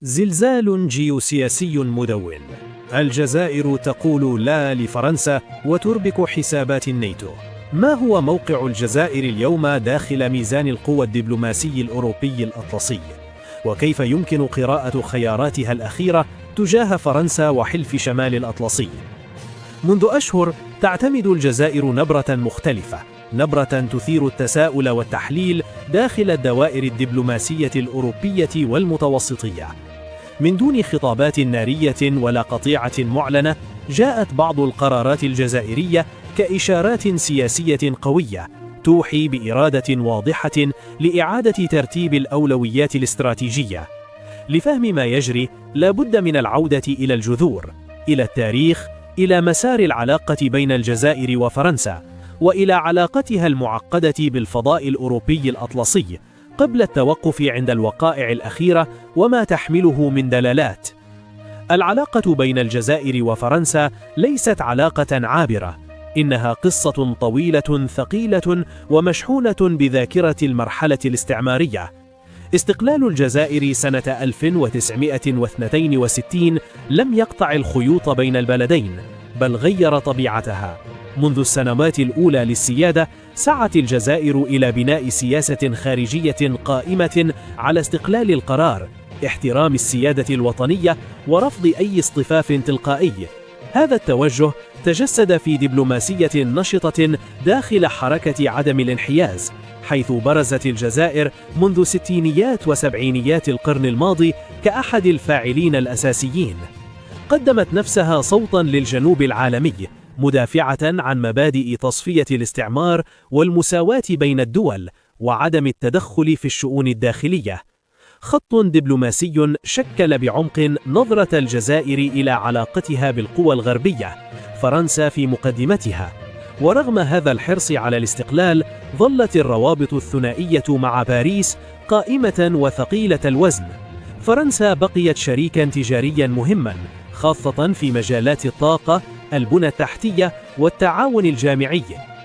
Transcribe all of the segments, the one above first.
زلزال جيوسياسي مدون. الجزائر تقول لا لفرنسا وتربك حسابات الناتو. ما هو موقع الجزائر اليوم داخل ميزان القوى الدبلوماسي الأوروبي الأطلسي؟ وكيف يمكن قراءة خياراتها الأخيرة تجاه فرنسا وحلف شمال الأطلسي؟ منذ أشهر تعتمد الجزائر نبرة مختلفة، نبرة تثير التساؤل والتحليل داخل الدوائر الدبلوماسية الأوروبية والمتوسطية. من دون خطابات نارية ولا قطيعة معلنة، جاءت بعض القرارات الجزائرية كإشارات سياسية قوية توحي بإرادة واضحة لإعادة ترتيب الأولويات الاستراتيجية. لفهم ما يجري لا بد من العودة إلى الجذور، إلى التاريخ، إلى مسار العلاقة بين الجزائر وفرنسا، وإلى علاقتها المعقدة بالفضاء الأوروبي الأطلسي قبل التوقف عند الوقائع الأخيرة وما تحمله من دلالات. العلاقة بين الجزائر وفرنسا ليست علاقة عابرة، إنها قصة طويلة ثقيلة ومشحونة بذاكرة المرحلة الاستعمارية. استقلال الجزائر سنة 1962 لم يقطع الخيوط بين البلدين، بل غير طبيعتها. منذ السنوات الأولى للسيادة سعت الجزائر إلى بناء سياسة خارجية قائمة على استقلال القرار، احترام السيادة الوطنية، ورفض أي اصطفاف تلقائي. هذا التوجه تجسد في دبلوماسية نشطة داخل حركة عدم الانحياز، حيث برزت الجزائر منذ ستينيات وسبعينيات القرن الماضي كأحد الفاعلين الأساسيين. قدمت نفسها صوتاً للجنوب العالمي، مدافعة عن مبادئ تصفية الاستعمار والمساواة بين الدول وعدم التدخل في الشؤون الداخلية. خط دبلوماسي شكل بعمق نظرة الجزائر إلى علاقتها بالقوى الغربية، فرنسا في مقدمتها. ورغم هذا الحرص على الاستقلال، ظلت الروابط الثنائية مع باريس قائمة وثقيلة الوزن. فرنسا بقيت شريكاً تجارياً مهماً، خاصة في مجالات الطاقة، البنى التحتية والتعاون الجامعي.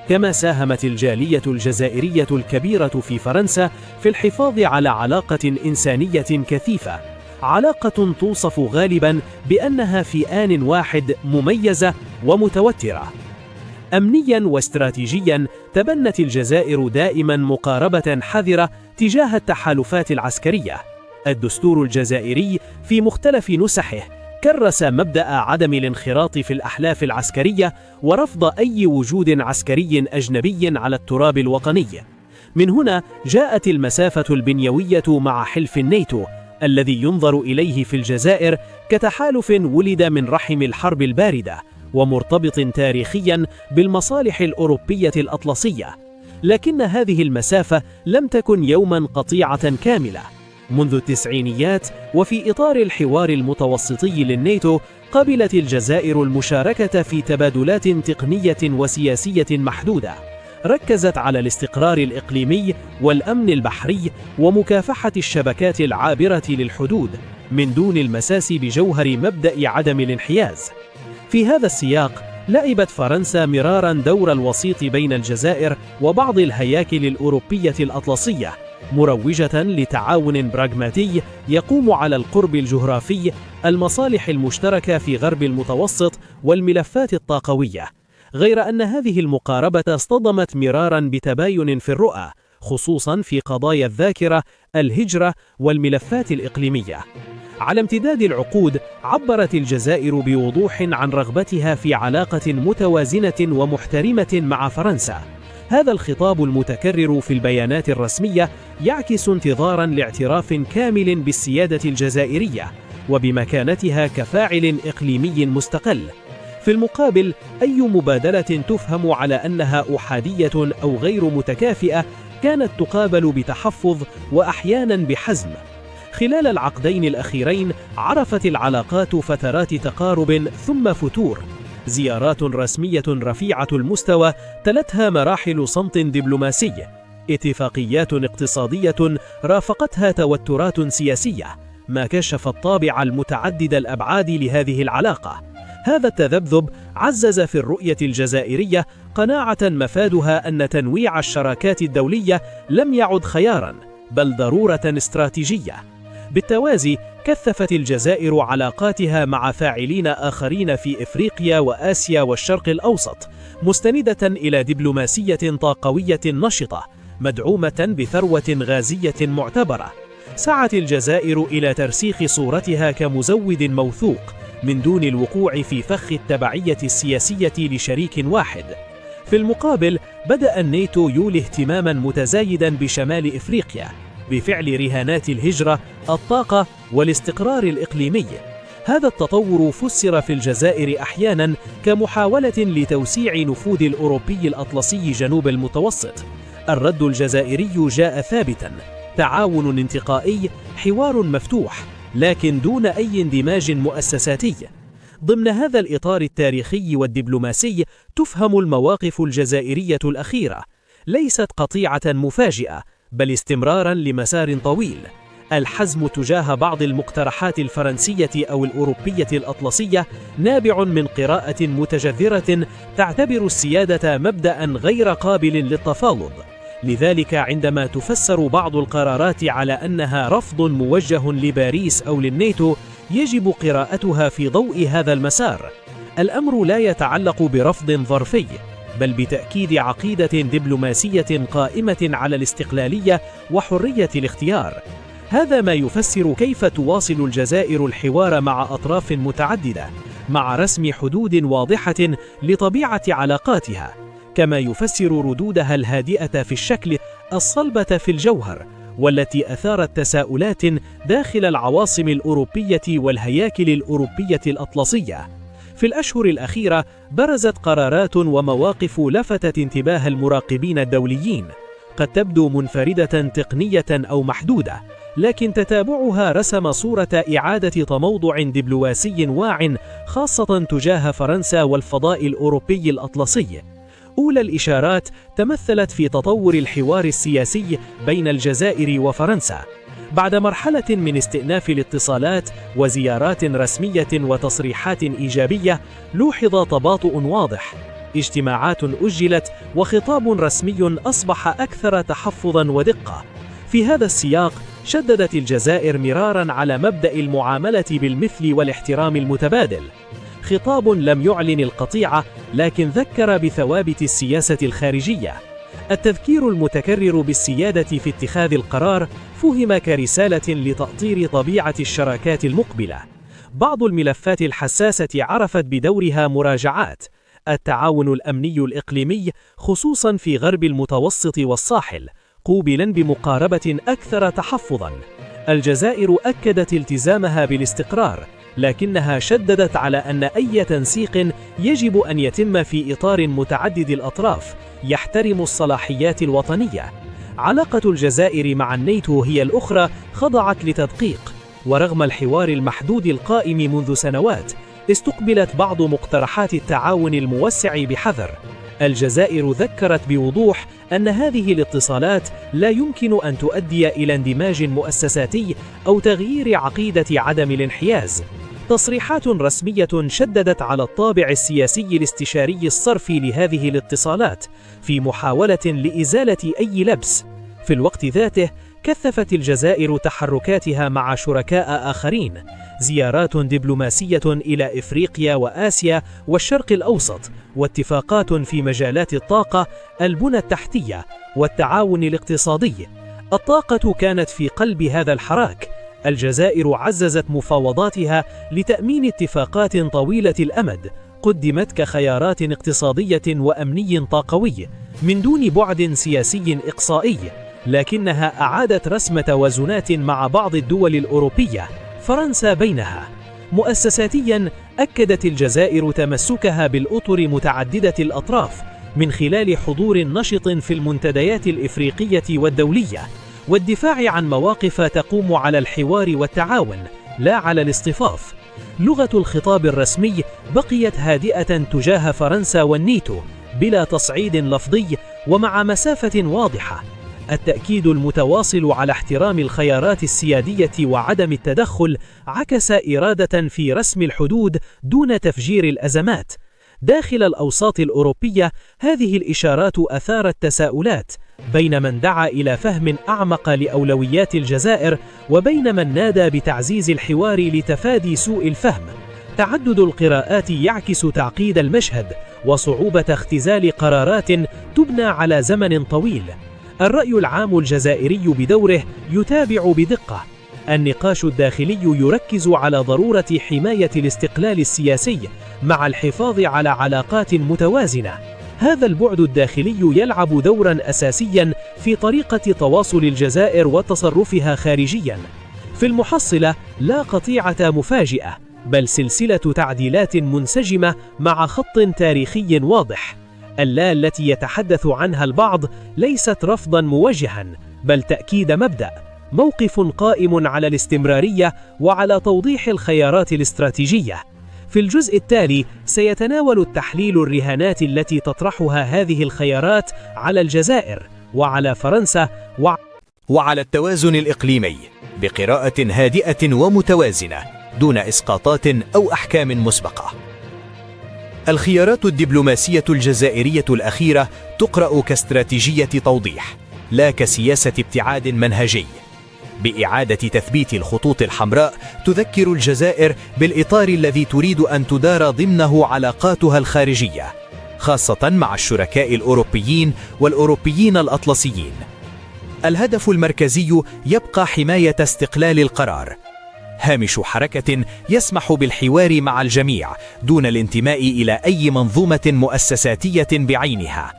كما ساهمت الجالية الجزائرية الكبيرة في فرنسا في الحفاظ على علاقة إنسانية كثيفة، علاقة توصف غالباً بأنها في آن واحد مميزة ومتوترة. أمنياً واستراتيجياً تبنت الجزائر دائماً مقاربة حذرة تجاه التحالفات العسكرية. الدستور الجزائري في مختلف نسخه كرس مبدأ عدم الانخراط في الأحلاف العسكرية ورفض أي وجود عسكري أجنبي على التراب الوطني. من هنا جاءت المسافة البنيوية مع حلف الناتو، الذي ينظر إليه في الجزائر كتحالف ولد من رحم الحرب الباردة ومرتبط تاريخيا بالمصالح الأوروبية الأطلسية. لكن هذه المسافة لم تكن يوما قطيعة كاملة. منذ التسعينيات وفي إطار الحوار المتوسطي للناتو، قبلت الجزائر المشاركة في تبادلات تقنية وسياسية محدودة، ركزت على الاستقرار الإقليمي والأمن البحري ومكافحة الشبكات العابرة للحدود، من دون المساس بجوهر مبدأ عدم الانحياز. في هذا السياق لعبت فرنسا مرارا دور الوسيط بين الجزائر وبعض الهياكل الأوروبية الأطلسية، مروجة لتعاون براغماتي يقوم على القرب الجغرافي، المصالح المشتركة في غرب المتوسط والملفات الطاقوية. غير أن هذه المقاربة اصطدمت مرارا بتباين في الرؤى، خصوصا في قضايا الذاكرة، الهجرة والملفات الإقليمية. على امتداد العقود عبرت الجزائر بوضوح عن رغبتها في علاقة متوازنة ومحترمة مع فرنسا. هذا الخطاب المتكرر في البيانات الرسمية يعكس انتظاراً لاعتراف كامل بالسيادة الجزائرية وبمكانتها كفاعل إقليمي مستقل. في المقابل، أي مبادلة تفهم على أنها أحادية أو غير متكافئة كانت تقابل بتحفظ وأحياناً بحزم. خلال العقدين الأخيرين عرفت العلاقات فترات تقارب ثم فتور، زيارات رسمية رفيعة المستوى تلتها مراحل صمت دبلوماسي، اتفاقيات اقتصادية رافقتها توترات سياسية، ما كشف الطابع المتعدد الأبعاد لهذه العلاقة. هذا التذبذب عزز في الرؤية الجزائرية قناعة مفادها أن تنويع الشراكات الدولية لم يعد خياراً، بل ضرورة استراتيجية. بالتوازي كثفت الجزائر علاقاتها مع فاعلين آخرين في إفريقيا وآسيا والشرق الأوسط، مستندة إلى دبلوماسية طاقوية نشطة مدعومة بثروة غازية معتبرة. سعت الجزائر إلى ترسيخ صورتها كمزود موثوق من دون الوقوع في فخ التبعية السياسية لشريك واحد. في المقابل بدأ الناتو يولي اهتماما متزايدا بشمال إفريقيا بفعل رهانات الهجرة، الطاقة والاستقرار الإقليمي. هذا التطور فسر في الجزائر أحيانا كمحاولة لتوسيع نفوذ الأوروبي الأطلسي جنوب المتوسط. الرد الجزائري جاء ثابتا: تعاون انتقائي، حوار مفتوح، لكن دون أي اندماج مؤسساتي. ضمن هذا الإطار التاريخي والدبلوماسي تفهم المواقف الجزائرية الأخيرة ليست قطيعة مفاجئة، بل استمرارا لمسار طويل. الحزم تجاه بعض المقترحات الفرنسية أو الأوروبية الأطلسية نابع من قراءة متجذرة تعتبر السيادة مبدأ غير قابل للتفاوض. لذلك عندما تفسر بعض القرارات على أنها رفض موجه لباريس أو للناتو، يجب قراءتها في ضوء هذا المسار. الأمر لا يتعلق برفض ظرفي، بل بتأكيد عقيدة دبلوماسية قائمة على الاستقلالية وحرية الاختيار. هذا ما يفسر كيف تواصل الجزائر الحوار مع أطراف متعددة، مع رسم حدود واضحة لطبيعة علاقاتها، كما يفسر ردودها الهادئة في الشكل، الصلبة في الجوهر، والتي أثارت تساؤلات داخل العواصم الأوروبية والهياكل الأوروبية الأطلسية. في الأشهر الأخيرة برزت قرارات ومواقف لفتت انتباه المراقبين الدوليين، قد تبدو منفردة تقنية أو محدودة، لكن تتابعها رسم صورة إعادة تموضع دبلوماسي واع، خاصة تجاه فرنسا والفضاء الأوروبي الأطلسي. أولى الإشارات تمثلت في تطور الحوار السياسي بين الجزائر وفرنسا. بعد مرحلة من استئناف الاتصالات وزيارات رسمية وتصريحات إيجابية، لوحظ تباطؤ واضح. اجتماعات أجلت وخطاب رسمي أصبح أكثر تحفظا ودقة. في هذا السياق شددت الجزائر مرارا على مبدأ المعاملة بالمثل والاحترام المتبادل. خطاب لم يعلن القطيعة، لكن ذكر بثوابت السياسة الخارجية. التذكير المتكرر بالسيادة في اتخاذ القرار فهم كرسالة لتأطير طبيعة الشراكات المقبلة. بعض الملفات الحساسة عرفت بدورها مراجعات: التعاون الأمني الإقليمي خصوصا في غرب المتوسط والساحل، قوبلا بمقاربة أكثر تحفظا. الجزائر أكدت التزامها بالاستقرار، لكنها شددت على أن أي تنسيق يجب أن يتم في إطار متعدد الأطراف يحترم الصلاحيات الوطنية. علاقة الجزائر مع الناتو هي الأخرى خضعت لتدقيق، ورغم الحوار المحدود القائم منذ سنوات، استقبلت بعض مقترحات التعاون الموسع بحذر. الجزائر ذكرت بوضوح أن هذه الاتصالات لا يمكن أن تؤدي إلى اندماج مؤسساتي أو تغيير عقيدة عدم الانحياز. تصريحات رسمية شددت على الطابع السياسي الاستشاري الصرفي لهذه الاتصالات في محاولة لإزالة أي لبس. في الوقت ذاته كثفت الجزائر تحركاتها مع شركاء آخرين، زيارات دبلوماسية إلى إفريقيا وآسيا والشرق الأوسط، واتفاقات في مجالات الطاقة، البنى التحتية والتعاون الاقتصادي. الطاقة كانت في قلب هذا الحراك. الجزائر عززت مفاوضاتها لتأمين اتفاقات طويلة الأمد قدمت كخيارات اقتصادية وأمني طاقوي من دون بعد سياسي إقصائي، لكنها أعادت رسم توازنات مع بعض الدول الأوروبية، فرنسا بينها. مؤسساتيا أكدت الجزائر تمسكها بالأطر متعددة الأطراف من خلال حضور نشط في المنتديات الإفريقية والدولية، والدفاع عن مواقف تقوم على الحوار والتعاون لا على الاصطفاف. لغة الخطاب الرسمي بقيت هادئة تجاه فرنسا والناتو بلا تصعيد لفظي ومع مسافة واضحة. التأكيد المتواصل على احترام الخيارات السيادية وعدم التدخل عكس إرادة في رسم الحدود دون تفجير الأزمات. داخل الأوساط الأوروبية هذه الإشارات أثارت تساؤلات بين من دعا إلى فهم أعمق لأولويات الجزائر وبين من نادى بتعزيز الحوار لتفادي سوء الفهم. تعدد القراءات يعكس تعقيد المشهد وصعوبة اختزال قرارات تبنى على زمن طويل. الرأي العام الجزائري بدوره يتابع بدقة. النقاش الداخلي يركز على ضرورة حماية الاستقلال السياسي مع الحفاظ على علاقات متوازنة. هذا البعد الداخلي يلعب دورا أساسيا في طريقة تواصل الجزائر وتصرفها خارجيا. في المحصلة لا قطيعة مفاجئة، بل سلسلة تعديلات منسجمة مع خط تاريخي واضح. اللا التي يتحدث عنها البعض ليست رفضا موجها، بل تأكيد مبدأ، موقف قائم على الاستمرارية وعلى توضيح الخيارات الاستراتيجية. في الجزء التالي سيتناول التحليل الرهانات التي تطرحها هذه الخيارات على الجزائر وعلى فرنسا وعلى التوازن الإقليمي بقراءة هادئة ومتوازنة دون إسقاطات أو أحكام مسبقة. الخيارات الدبلوماسية الجزائرية الأخيرة تقرأ كاستراتيجية توضيح لا كسياسة ابتعاد منهجي. بإعادة تثبيت الخطوط الحمراء تذكر الجزائر بالإطار الذي تريد أن تدار ضمنه علاقاتها الخارجية، خاصة مع الشركاء الأوروبيين والأوروبيين الأطلسيين. الهدف المركزي يبقى حماية استقلال القرار، هامش حركة يسمح بالحوار مع الجميع دون الانتماء إلى أي منظومة مؤسساتية بعينها.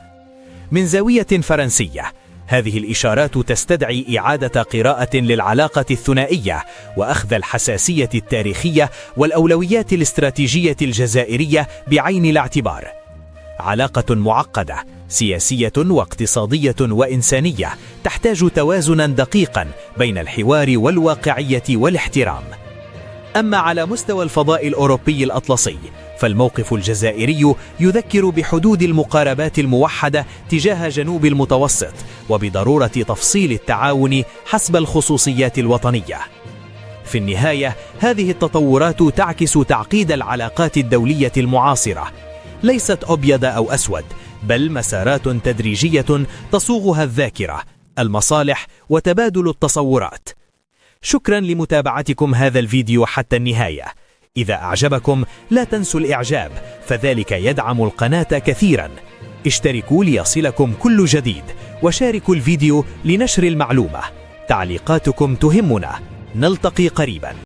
من زاوية فرنسية، هذه الإشارات تستدعي إعادة قراءة للعلاقة الثنائية وأخذ الحساسية التاريخية والأولويات الاستراتيجية الجزائرية بعين الاعتبار. علاقة معقدة سياسية واقتصادية وإنسانية تحتاج توازنا دقيقا بين الحوار والواقعية والاحترام. أما على مستوى الفضاء الأوروبي الأطلسي، فالموقف الجزائري يذكر بحدود المقاربات الموحدة تجاه جنوب المتوسط وبضرورة تفصيل التعاون حسب الخصوصيات الوطنية. في النهاية، هذه التطورات تعكس تعقيد العلاقات الدولية المعاصرة، ليست أبيض أو أسود، بل مسارات تدريجية تصوغها الذاكرة، المصالح وتبادل التصورات. شكرا لمتابعتكم هذا الفيديو حتى النهاية. إذا أعجبكم لا تنسوا الإعجاب، فذلك يدعم القناة كثيرا. اشتركوا ليصلكم كل جديد، وشاركوا الفيديو لنشر المعلومة. تعليقاتكم تهمنا. نلتقي قريبا.